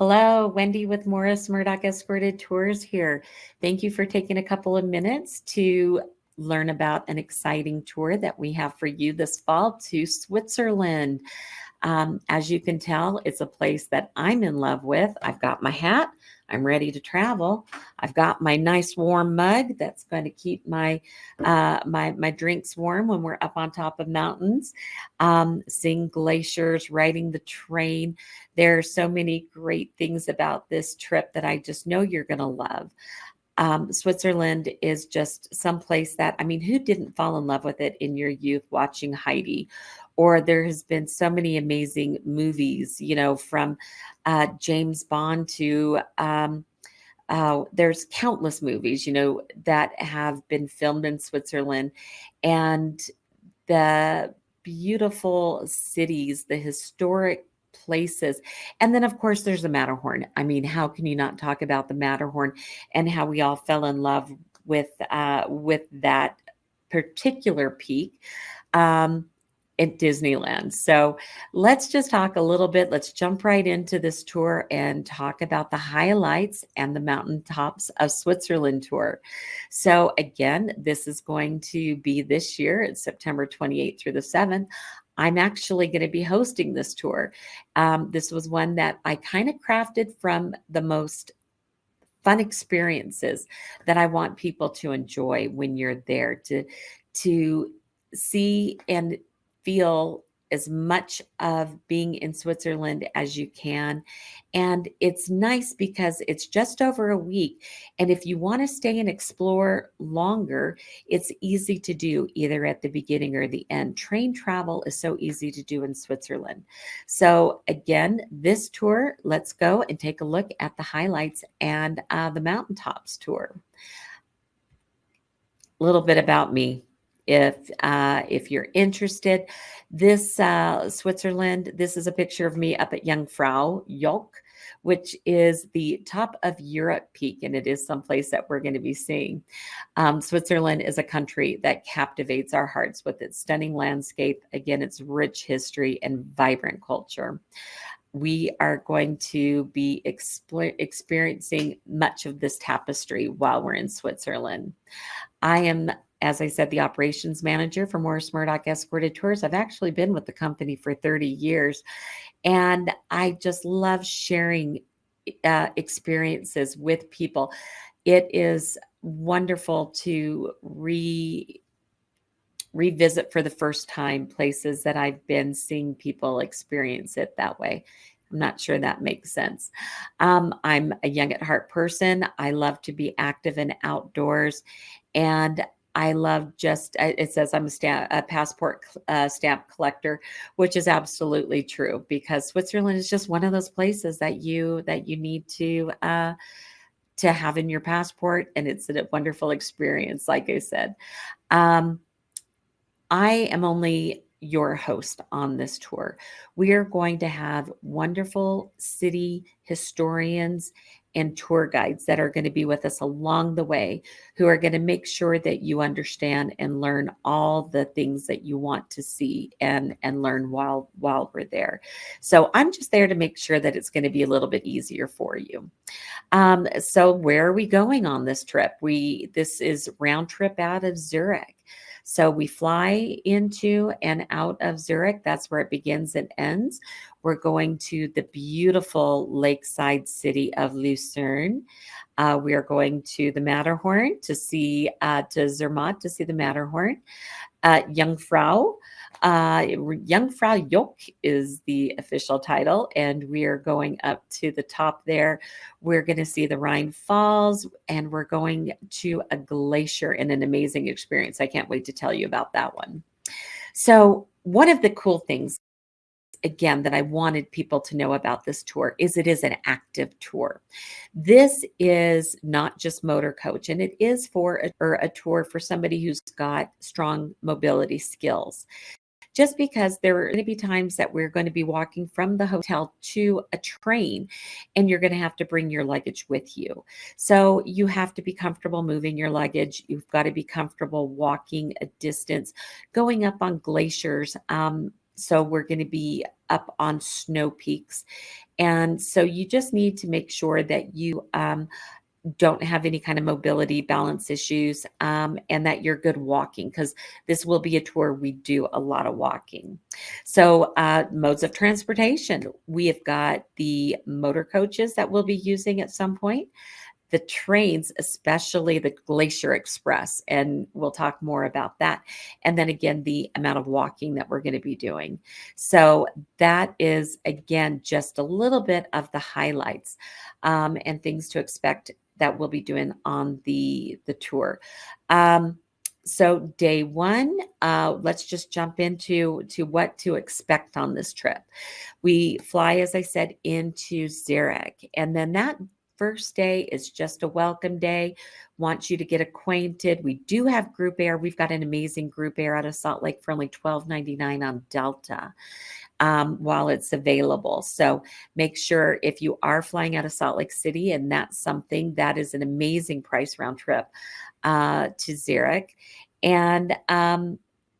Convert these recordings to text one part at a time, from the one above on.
Hello, Wendy with Murdock Escorted Tours here. Thank you for taking a couple of minutes to learn about an exciting tour that we have for you this fall to Switzerland. As you can tell, it's a place that I'm in love with. I've got my hat. I'm ready to travel. I've got my nice warm mug that's going to keep my drinks warm when we're up on top of mountains, seeing glaciers, riding the train. There are so many great things about this trip that I just know you're going to love. Switzerland is just someplace that, I mean, who didn't fall in love with it in your youth watching Heidi? Or there has been so many amazing movies, from James Bond to there's countless movies, that have been filmed in Switzerland, and the beautiful cities, the historic places. And then, of course, there's the Matterhorn. I mean, how can you not talk about the Matterhorn and how we all fell in love with that particular peak at Disneyland? So let's just talk a little bit. Let's jump right into this tour and talk about the highlights and the mountaintops of Switzerland tour. So again, this is going to be this year. It's September 28th through the 7th. I'm actually going to be hosting this tour. This was one that I kind of crafted from the most fun experiences that I want people to enjoy when you're there, to see and feel as much of being in Switzerland as you can. And it's nice because it's just over a week. And if you want to stay and explore longer, it's easy to do either at the beginning or the end. Train travel is so easy to do in Switzerland. So again, this tour, let's go and take a look at the highlights and the mountaintops tour. A little bit about me. If you're interested, this Switzerland, this is a picture of me up at Jungfrau Joch, which is the top of Europe peak, and it is someplace that we're going to be seeing. Switzerland is a country that captivates our hearts with its stunning landscape, again, its rich history and vibrant culture. We are going to be experiencing much of this tapestry while we're in Switzerland. I am, as I said, the operations manager for Murdock Escorted Tours. I've actually been with the company for 30 years, and I just love sharing experiences with people. It is wonderful to revisit for the first time places that I've been, seeing people experience it that way. I'm not sure that makes sense. I'm a young at heart person. I love to be active and outdoors, and I love it says I'm a passport stamp collector, which is absolutely true, because Switzerland is just one of those places that you need to have in your passport. And it's a wonderful experience. Like I said, I am only your host on this tour. We are going to have wonderful city historians and tour guides that are going to be with us along the way, who are going to make sure that you understand and learn all the things that you want to see and learn while we're there. So I'm just there to make sure that it's going to be a little bit easier for you. So where are we going on this trip? This is round trip out of Zurich. So we fly into and out of Zurich. That's where it begins and ends. We're going to the beautiful lakeside city of Lucerne. We are going to the Matterhorn to see, to Zermatt to see the Matterhorn. Jungfrau Joch is the official title, and we are going up to the top there. We're going to see the Rhine Falls, and we're going to a glacier in an amazing experience. I can't wait to tell you about that one. So one of the cool things, again, that I wanted people to know about this tour is it is an active tour. This is not just motor coach, and it is for a tour for somebody who's got strong mobility skills. Just because there are going to be times that we're going to be walking from the hotel to a train, and you're going to have to bring your luggage with you. So you have to be comfortable moving your luggage. You've got to be comfortable walking a distance, going up on glaciers. So we're going to be up on snow peaks. And so you just need to make sure that you don't have any kind of mobility balance issues, and that you're good walking, because this will be a tour we do a lot of walking. So modes of transportation, we have got the motor coaches that we'll be using at some point, the trains, especially the Glacier Express, and we'll talk more about that. And then again, the amount of walking that we're going to be doing. So that is, again, just a little bit of the highlights, and things to expect that we'll be doing on the tour. So day one, let's just jump into what to expect on this trip. We fly, as I said, into Zurich, and then that first day is just a welcome day. Want you to get acquainted. We do have group air. We've got an amazing group air out of Salt Lake for only $12.99 on Delta, while it's available. So make sure, if you are flying out of Salt Lake City, and that's something that is an amazing price round trip to Zurich. And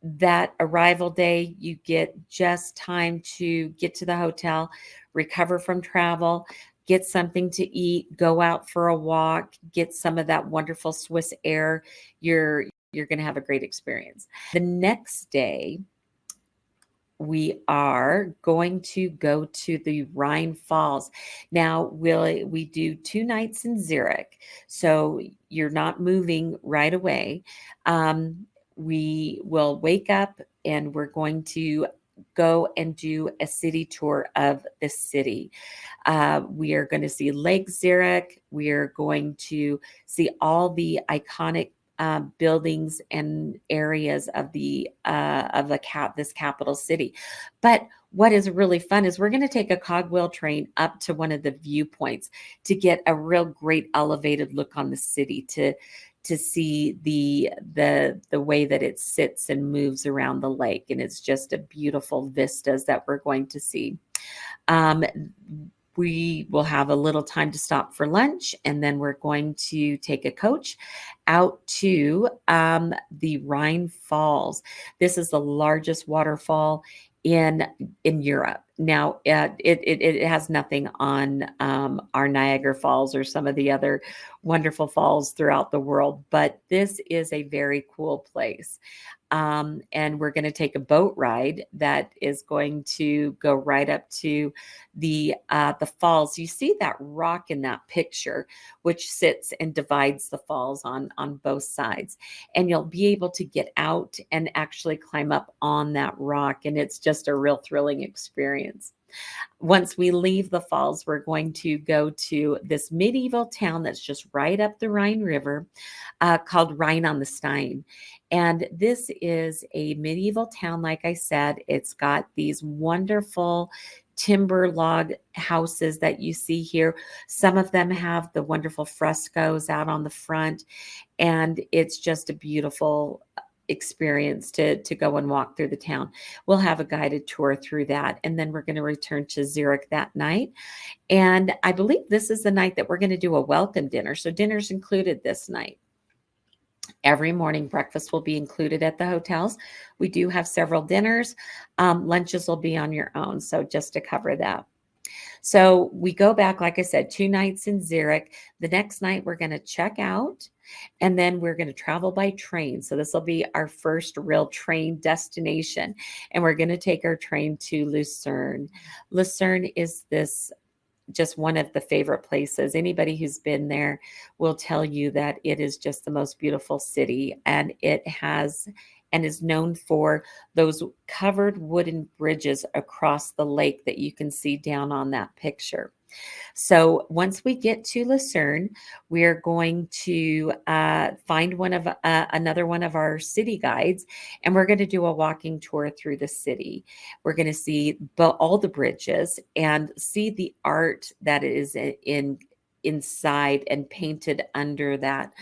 that arrival day, you get just time to get to the hotel, recover from travel, get something to eat, go out for a walk, get some of that wonderful Swiss air. You're going to have a great experience. The next day, we are going to go to the Rhine Falls. Now, we do 2 nights in Zurich, so you're not moving right away. We will wake up and we're going to go and do a city tour of the city. We are going to see Lake Zurich. We are going to see all the iconic buildings and areas of this capital city. But what is really fun is we're going to take a cogwheel train up to one of the viewpoints to get a real great elevated look on the city, to see the way that it sits and moves around the lake. And it's just a beautiful vistas that we're going to see. We will have a little time to stop for lunch, and then we're going to take a coach out to the Rhine Falls. This is the largest waterfall in Europe. Now, it has nothing on our Niagara Falls or some of the other wonderful falls throughout the world, but this is a very cool place. And we're going to take a boat ride that is going to go right up to the falls. You see that rock in that picture, which sits and divides the falls on both sides. And you'll be able to get out and actually climb up on that rock. And it's just a real thrilling experience. Once we leave the falls, we're going to go to this medieval town that's just right up the Rhine River, called Rhine on the Stein. And this is a medieval town, like I said. It's got these wonderful timber log houses that you see here. Some of them have the wonderful frescoes out on the front, and it's just a beautiful experience to go and walk through the town. We'll have a guided tour through that, and then we're going to return to Zurich that night. And I believe this is the night that we're going to do a welcome dinner. So dinner's included this night. Every morning, breakfast will be included at the hotels. We do have several dinners. Lunches will be on your own. So just to cover that. So we go back, like I said, 2 nights in Zurich. The next night, we're going to check out, and then we're going to travel by train. So this will be our first real train destination. And we're going to take our train to Lucerne. Lucerne is just one of the favorite places. Anybody who's been there will tell you that it is just the most beautiful city, and it has and is known for those covered wooden bridges across the lake that you can see down on that picture. So once we get to Lucerne, we're going to find another one of our city guides, and we're going to do a walking tour through the city. We're going to see all the bridges and see the art that is inside and painted under that.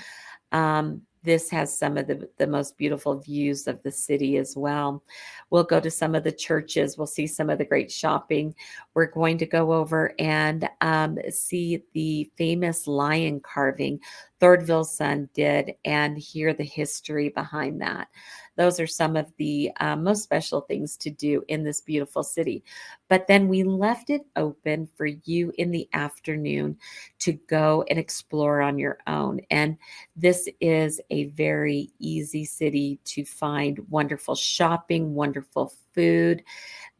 This has some of the most beautiful views of the city as well. We'll go to some of the churches. We'll see some of the great shopping. We're going to go over and see the famous lion carving Thordville's son did, and hear the history behind that. Those are some of the most special things to do in this beautiful city. But then we left it open for you in the afternoon to go and explore on your own. And this is a very easy city to find wonderful shopping, wonderful food.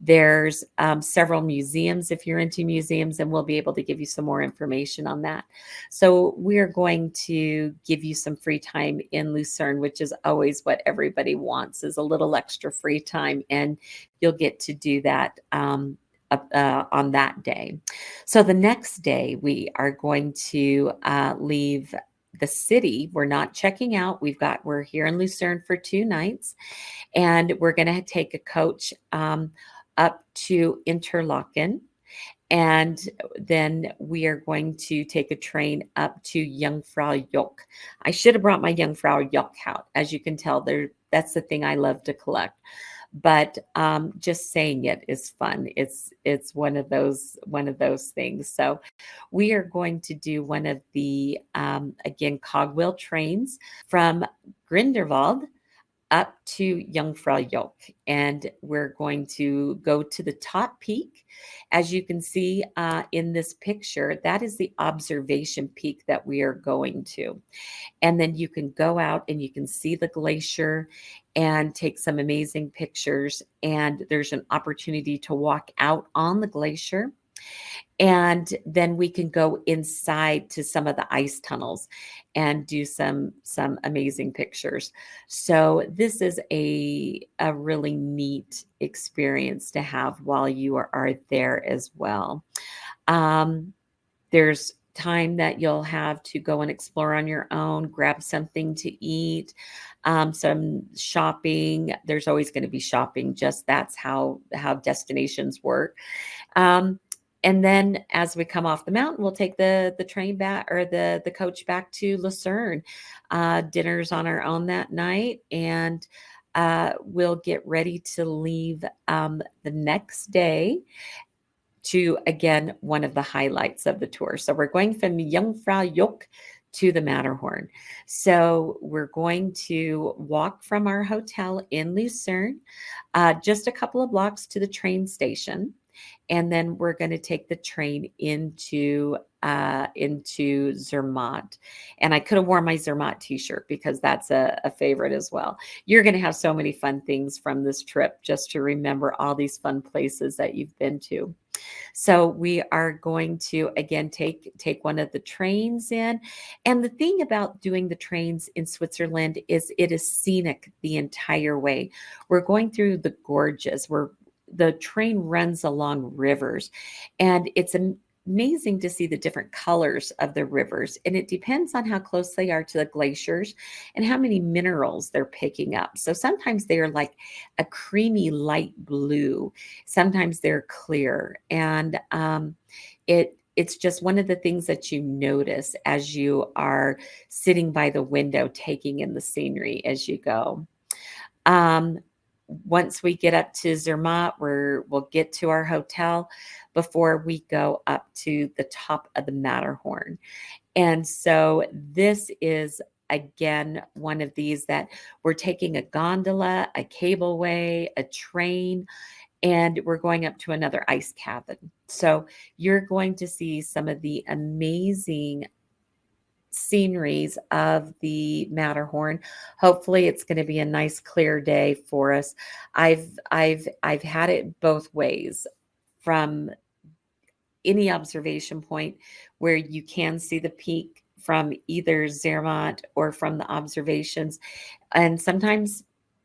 There's several museums if you're into museums, and we'll be able to give you some more information on that. So we're going to give you some free time in Lucerne, which is always what everybody wants, is a little extra free time, and you'll get to do that on that day. So the next day, we are going to leave the city. We're not checking out. We're here in Lucerne for 2 nights, and we're going to take a coach up to Interlaken. And then we are going to take a train up to Jungfrau Joch. I should have brought my Jungfrau Joch out. As you can tell, that's the thing I love to collect. But just saying it is fun. It's one of those things. So we are going to do one of the again cogwheel trains from Grindelwald up to Jungfrau Joch, and we're going to go to the top peak. As you can see in this picture, that is the observation peak that we are going to. And then you can go out and you can see the glacier and take some amazing pictures. And there's an opportunity to walk out on the glacier. And then we can go inside to some of the ice tunnels and do some amazing pictures. So this is a really neat experience to have while you are there as well. There's time that you'll have to go and explore on your own, grab something to eat, some shopping. There's always going to be shopping. Just that's how destinations work. And then as we come off the mountain, we'll take the train back, or the coach back to Lucerne. Dinner's on our own that night, and we'll get ready to leave the next day to, again, one of the highlights of the tour. So we're going from Jungfrau Joch to the Matterhorn. So we're going to walk from our hotel in Lucerne, just a couple of blocks to the train station. And then we're going to take the train into Zermatt. And I could have worn my Zermatt t-shirt because that's a favorite as well. You're going to have so many fun things from this trip, just to remember all these fun places that you've been to. So we are going to, again, take one of the trains in. And the thing about doing the trains in Switzerland is it is scenic the entire way. We're going through the gorges. The train runs along rivers, and it's amazing to see the different colors of the rivers. And it depends on how close they are to the glaciers and how many minerals they're picking up. So sometimes they are like a creamy light blue. Sometimes they're clear. And it's just one of the things that you notice as you are sitting by the window, taking in the scenery as you go. Once we get up to Zermatt, we'll get to our hotel before we go up to the top of the Matterhorn. And so this is, again, one of these that we're taking a gondola, a cableway, a train, and we're going up to another ice cabin. So you're going to see some of the amazing sceneries of the Matterhorn. Hopefully it's going to be a nice clear day for us. I've had it both ways, from any observation point where you can see the peak from either Zermatt or from the observations, and sometimes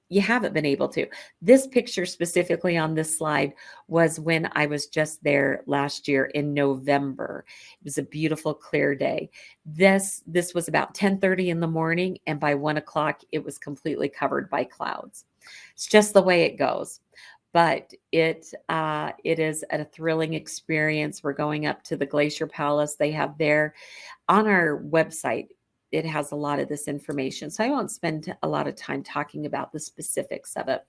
you haven't been able to. This picture specifically on this slide was when I was just there last year in November. It was a beautiful, clear day. This was about 10:30 in the morning, and by 1 o'clock, it was completely covered by clouds. It's just the way it goes. But it is a thrilling experience. We're going up to the Glacier Palace they have there. On our website, it has a lot of this information, so I won't spend a lot of time talking about the specifics of it.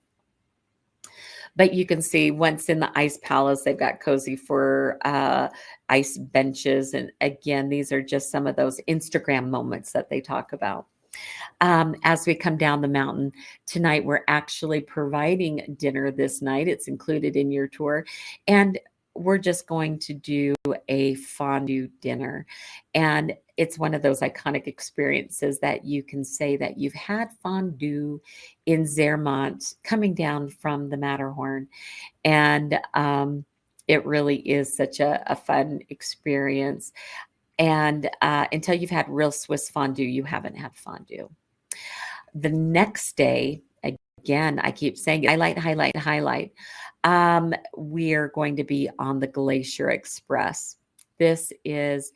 But you can see once in the ice palace, they've got cozy for ice benches. And again, these are just some of those Instagram moments that they talk about. As we come down the mountain tonight, we're actually providing dinner this night. It's included in your tour. And we're just going to do a fondue dinner. And it's one of those iconic experiences that you can say that you've had fondue in Zermatt coming down from the Matterhorn. And it really is such a fun experience. And until you've had real Swiss fondue, you haven't had fondue. The next day, again, I keep saying highlight, highlight, highlight. We're going to be on the Glacier Express. This is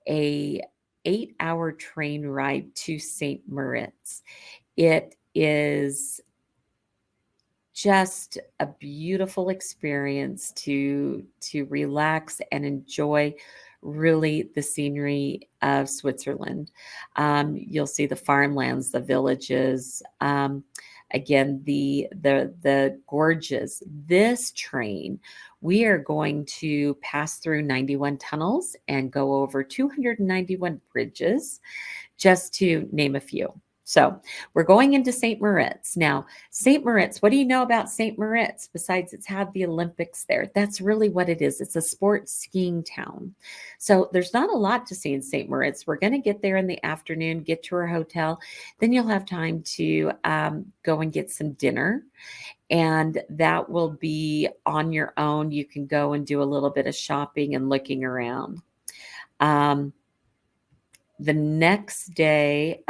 a 8-hour train ride to St. Moritz. It is just a beautiful experience to relax and enjoy really the scenery of Switzerland. You'll see the farmlands, the villages, again, the gorges. This train, we are going to pass through 91 tunnels and go over 291 bridges, just to name a few. So we're going into St. Moritz. Now, St. Moritz, what do you know about St. Moritz besides it's had the Olympics there? That's really what it is. It's a sports skiing town. So there's not a lot to see in St. Moritz. We're going to get there in the afternoon, get to our hotel. Then you'll have time to go and get some dinner. And that will be on your own. You can go and do a little bit of shopping and looking around. The next day,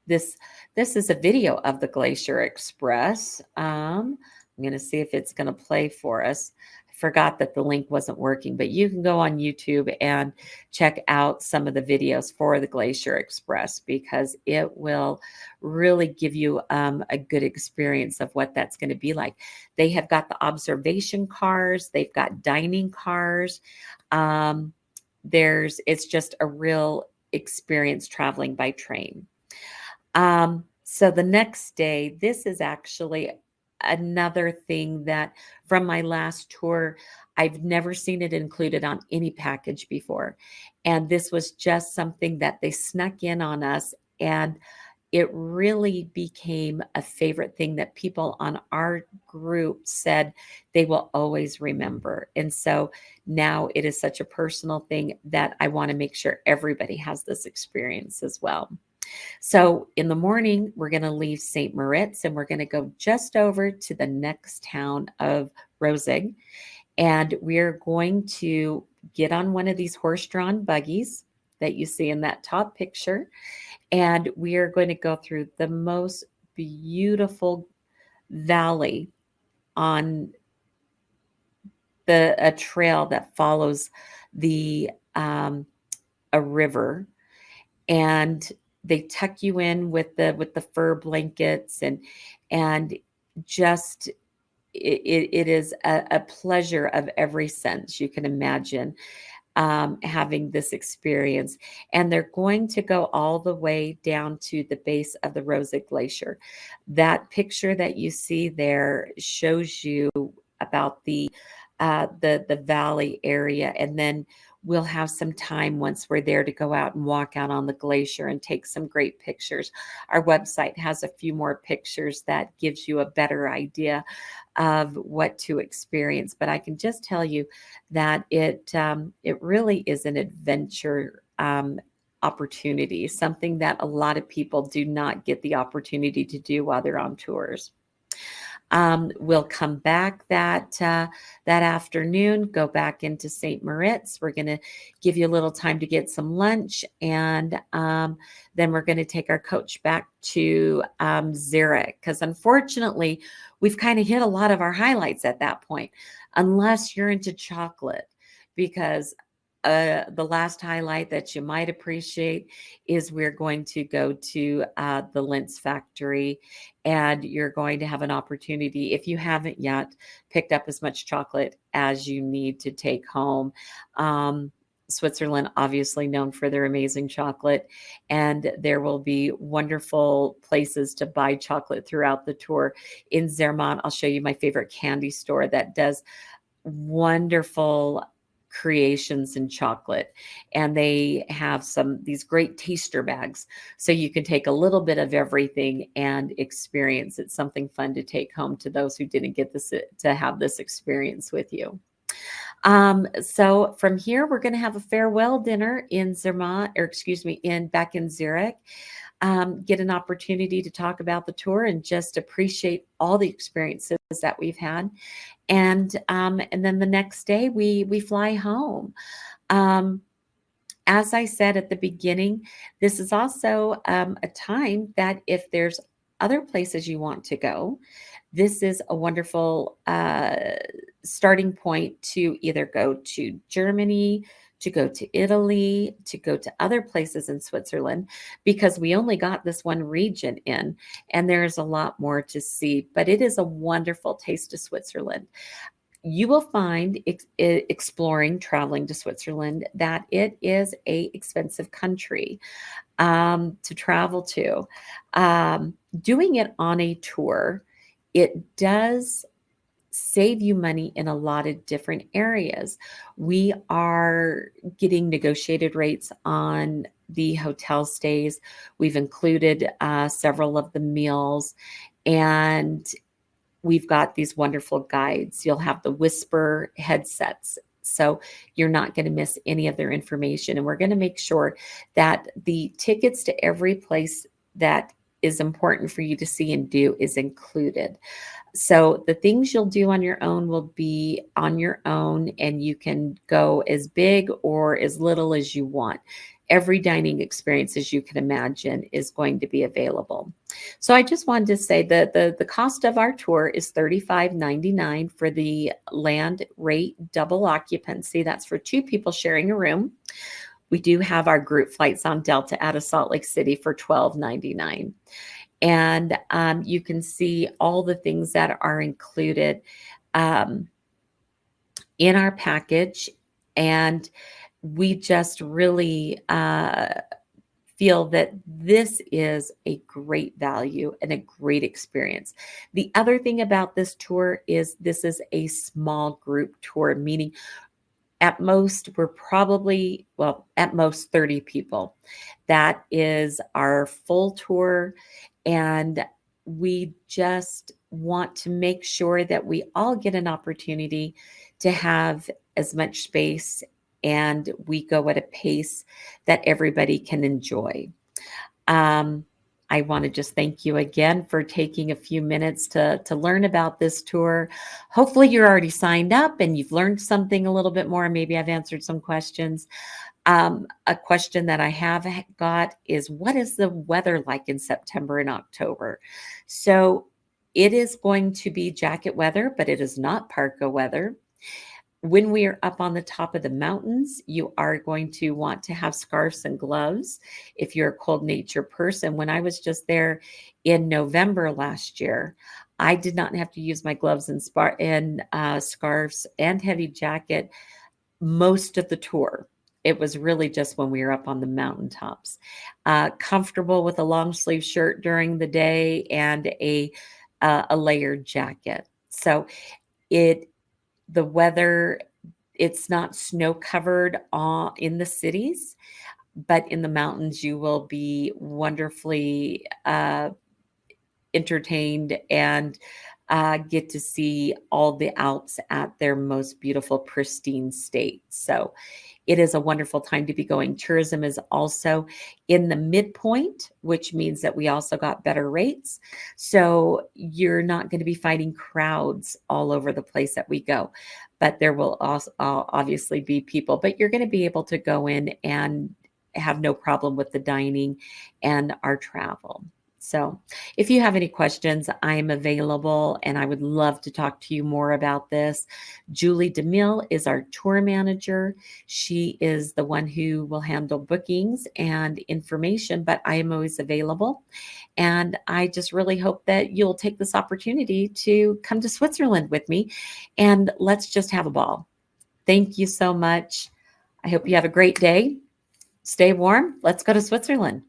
this is a video of the Glacier Express. I'm going to see if it's going to play for us. I forgot that the link wasn't working, but you can go on YouTube and check out some of the videos for the Glacier Express because it will really give you a good experience of what that's going to be like. They have got the observation cars. They've got dining cars. It's just a real experience traveling by train. So the next day, this is actually another thing that from my last tour, I've never seen it included on any package before. And this was just something that they snuck in on us. And it really became a favorite thing that people on our group said they will always remember. And so now it is such a personal thing that I want to make sure everybody has this experience as well. So in the morning, we're going to leave St. Moritz and we're going to go just over to the next town of Rosig. And we're going to get on one of these horse-drawn buggies that you see in that top picture. And we are going to go through the most beautiful valley on a trail that follows a river. And they tuck you in with the fur blankets and just it is a pleasure of every sense you can imagine having this experience. And they're going to go all the way down to the base of the Rosig Glacier. That picture that you see there shows you about the valley area, and then we'll have some time once we're there to go out and walk out on the glacier and take some great pictures. Our website has a few more pictures that gives you a better idea of what to experience. But I can just tell you that it really is an adventure opportunity, something that a lot of people do not get the opportunity to do while they're on tours. We'll come back that afternoon, go back into St. Moritz. We're going to give you a little time to get some lunch, and then we're going to take our coach back to Zurich, because unfortunately, we've kind of hit a lot of our highlights at that point, unless you're into chocolate, because the last highlight that you might appreciate is we're going to go to the Linz factory, and you're going to have an opportunity, if you haven't yet, picked up as much chocolate as you need to take home. Switzerland, obviously known for their amazing chocolate, and there will be wonderful places to buy chocolate throughout the tour. In Zermatt, I'll show you my favorite candy store that does wonderful creations in chocolate, and they have these great taster bags, so you can take a little bit of everything and experience it. Something fun to take home to those who didn't get to have this experience with you. So from here, we're going to have a farewell dinner in Zermatt, or excuse me, back in Zurich. Get an opportunity to talk about the tour and just appreciate all the experiences that we've had. And then the next day we fly home. As I said at the beginning, this is also a time that if there's other places you want to go, this is a wonderful starting point to either go to Germany, to go to Italy, to go to other places in Switzerland, because we only got this one region in, and there's a lot more to see. But it is a wonderful taste of Switzerland. You will find exploring, traveling to Switzerland, that it is a expensive country to travel to. Doing it on a tour, it does save you money in a lot of different areas. We are getting negotiated rates on the hotel stays. We've included several of the meals, and we've got these wonderful guides. You'll have the Whisper headsets, so you're not going to miss any of their information. And we're going to make sure that the tickets to every place that is important for you to see and do is included. So the things you'll do on your own will be on your own, and you can go as big or as little as you want. Every dining experience, as you can imagine, is going to be available. So I just wanted to say that the cost of our tour is $35.99 for the land rate double occupancy. That's for two people sharing a room. We do have our group flights on Delta out of Salt Lake City for $12.99. And you can see all the things that are included in our package. And we just really feel that this is a great value and a great experience. The other thing about this tour is this is a small group tour, meaning at most, we're probably, at most 30 people. That is our full tour. And we just want to make sure that we all get an opportunity to have as much space, and we go at a pace that everybody can enjoy. I want to just thank you again for taking a few minutes to learn about this tour. Hopefully you're already signed up and you've learned something a little bit more. Maybe I've answered some questions. A question that I have got is, what is the weather like in September and October? So it is going to be jacket weather, but it is not parka weather. When we are up on the top of the mountains, you are going to want to have scarves and gloves if you're a cold nature person. When I was just there in November last year, I did not have to use my gloves and scarves and heavy jacket most of the tour. It was really just when we were up on the mountaintops. Comfortable with a long sleeve shirt during the day and a layered jacket. So the weather, it's not snow covered in the cities, but in the mountains you will be wonderfully entertained and get to see all the Alps at their most beautiful, pristine state. So it is a wonderful time to be going. Tourism is also in the midpoint, which means that we also got better rates. So you're not going to be fighting crowds all over the place that we go. But there will also obviously be people, but you're going to be able to go in and have no problem with the dining and our travel. So if you have any questions, I am available, and I would love to talk to you more about this. Julie DeMille is our tour manager. She is the one who will handle bookings and information, but I am always available. And I just really hope that you'll take this opportunity to come to Switzerland with me, and let's just have a ball. Thank you so much. I hope you have a great day. Stay warm. Let's go to Switzerland.